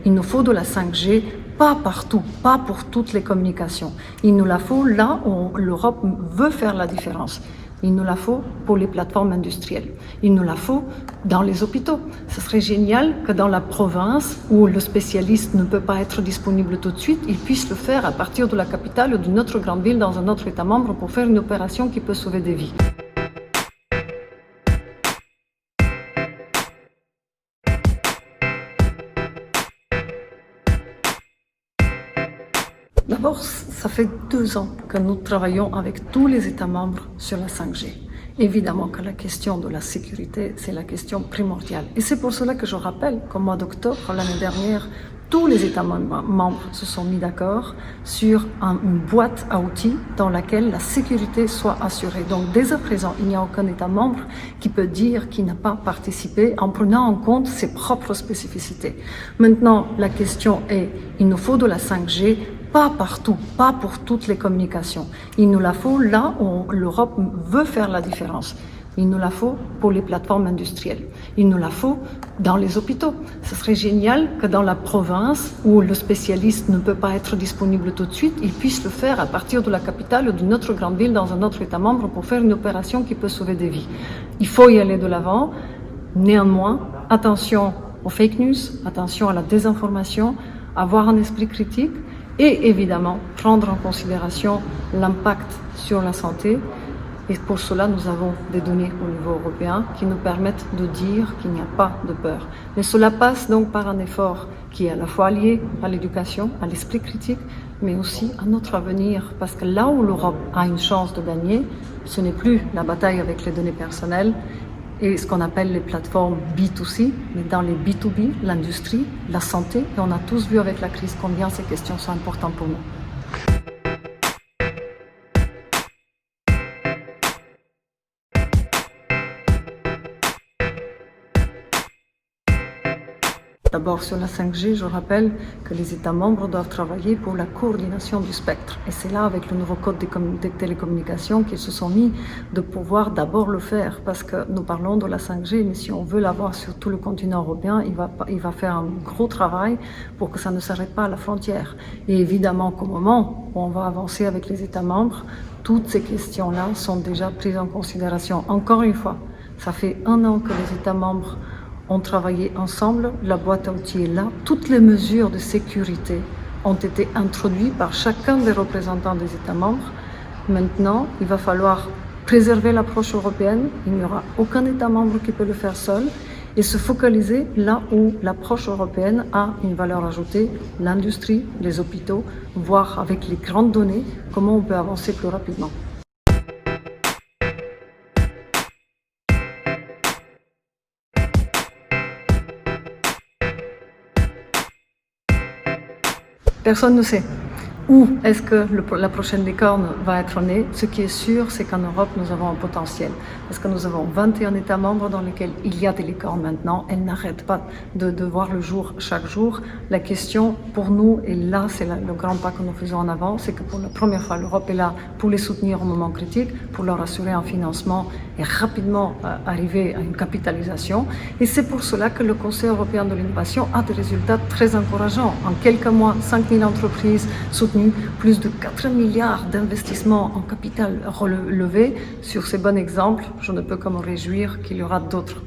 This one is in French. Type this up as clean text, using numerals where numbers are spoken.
il nous faut de la 5G, pas partout, pas pour toutes les communications. Il nous la faut là où l'Europe veut faire la différence. Il nous la faut pour les plateformes industrielles. Il nous la faut dans les hôpitaux. Ce serait génial que dans la province où le spécialiste ne peut pas être disponible tout de suite, il puisse le faire à partir de la capitale ou d'une autre grande ville dans un autre État membre pour faire une opération qui peut sauver des vies. D'abord, ça fait 2 ans que nous travaillons avec tous les États membres sur la 5G. Évidemment que la question de la sécurité, c'est la question primordiale. Et c'est pour cela que je rappelle qu'au mois d'octobre l'année dernière, tous les États membres se sont mis d'accord sur une boîte à outils dans laquelle la sécurité soit assurée. Donc dès à présent, il n'y a aucun État membre qui peut dire qu'il n'a pas participé en prenant en compte ses propres spécificités. Maintenant, la question est, il nous faut de la 5G, pas partout, pas pour toutes les communications. Il nous la faut là où l'Europe veut faire la différence. Il nous la faut pour les plateformes industrielles. Il nous la faut dans les hôpitaux. Ce serait génial que dans la province où le spécialiste ne peut pas être disponible tout de suite, il puisse le faire à partir de la capitale ou d'une autre grande ville dans un autre État membre pour faire une opération qui peut sauver des vies. Il faut y aller de l'avant. Néanmoins, attention aux fake news, attention à la désinformation, avoir un esprit critique et évidemment prendre en considération l'impact sur la santé. Et pour cela, nous avons des données au niveau européen qui nous permettent de dire qu'il n'y a pas de peur. Mais cela passe donc par un effort qui est à la fois lié à l'éducation, à l'esprit critique, mais aussi à notre avenir. Parce que là où l'Europe a une chance de gagner, ce n'est plus la bataille avec les données personnelles et ce qu'on appelle les plateformes B2C, mais dans les B2B, l'industrie, la santé. Et on a tous vu avec la crise combien ces questions sont importantes pour nous. D'abord, sur la 5G, je rappelle que les États membres doivent travailler pour la coordination du spectre. Et c'est là, avec le nouveau code des télécommunications, qu'ils se sont mis de pouvoir d'abord le faire. Parce que nous parlons de la 5G, mais si on veut l'avoir sur tout le continent européen, il va faire un gros travail pour que ça ne s'arrête pas à la frontière. Et évidemment qu'au moment où on va avancer avec les États membres, toutes ces questions-là sont déjà prises en considération. Encore une fois, ça fait 1 an que les États membres ont travaillé ensemble, la boîte à outils est là, toutes les mesures de sécurité ont été introduites par chacun des représentants des États membres. Maintenant, il va falloir préserver l'approche européenne, il n'y aura aucun État membre qui peut le faire seul, et se focaliser là où l'approche européenne a une valeur ajoutée, l'industrie, les hôpitaux, voir avec les grandes données comment on peut avancer plus rapidement. Personne ne sait où est-ce que la prochaine licorne va être née. Ce qui est sûr, c'est qu'en Europe, nous avons un potentiel. Parce que nous avons 21 États membres dans lesquels il y a des licornes maintenant. Elles n'arrêtent pas de voir le jour chaque jour. La question pour nous, et là c'est le grand pas que nous faisons en avant, c'est que pour la première fois, l'Europe est là pour les soutenir au moment critique, pour leur assurer un financement et rapidement arriver à une capitalisation. Et c'est pour cela que le Conseil européen de l'innovation a des résultats très encourageants. En quelques mois, 5 000 entreprises soutenues, plus de 4 milliards d'investissements en capital relevés. Sur ces bons exemples, je ne peux que me réjouir qu'il y aura d'autres.